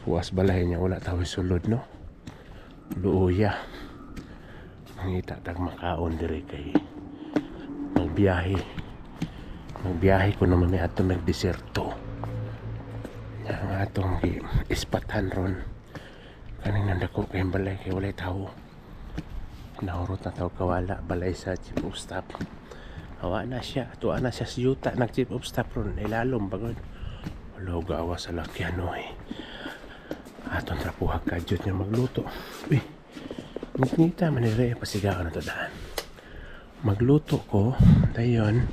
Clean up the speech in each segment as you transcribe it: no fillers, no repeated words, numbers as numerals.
Puas balay niya wala tayo sulod no. Luuya. Mangita tag makaon diri kay magbiyahe. Magbiyahe ko naman may ato nagdeserto. Yang atong ispatan ron. Kaning nandako kay balay kay walay tao. Nahurot na tao kawala balay sa chief of staff. Awa na siya. Tuwa na siya sa yuta nag chief of staff ron. Ilalom bagod. Wala gawa sa lakyano eh. Atong trapuhag kadyot niya magluto. Uy, ngita manire pasigaw na to daan. Magluto ko, dayon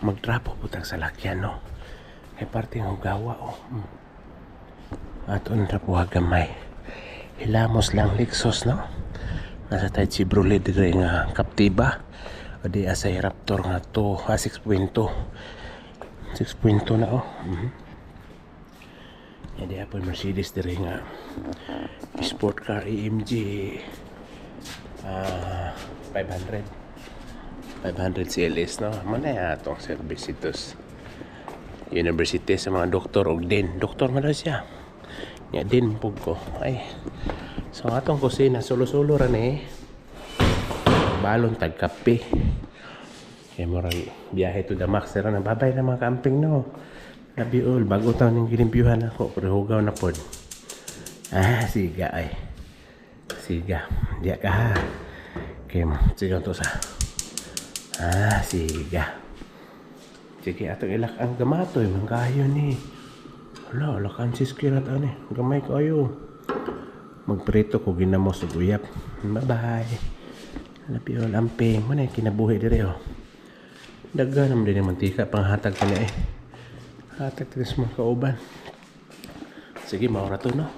magtrapo putang sa lakyan no. Kay parte ng gawa oh. Atong trapuhag gamay. Hilamos lang Lexus no. Nasa tayo si Brule dire nga Captiva. O di asay Raptor nga to 6.2 na oh. Jadi apa Mercedes dari nga sport car AMG 500 CLS no. Mana ya atong service itos university sa mga doktor og din. Doktor man daw siya. Nya din pug ko. Ay. So atong kusina solo-solo ra ni. Balon tag kape. Kay murag biyahe to the max ra na babay na mga camping no. Labi all, bago taon yung ginimpyuhan ako, pero hugaw na pod. Siga ay. Siga. Diya ka ha. Okay, sigaw to sa. Siga. Sige, atong ilak ang gamatoy, mangkayo ni. Wala, kansis kirat ani. Gamay ko ayo. Magprito ko ginamos ug uyap. Bye-bye. Labi all, amping. Muna kinabuhi dire oh. Daga naman din yung mantika, panghatag ka na eh. Hatag tres mga kauban. Sige, maura to no.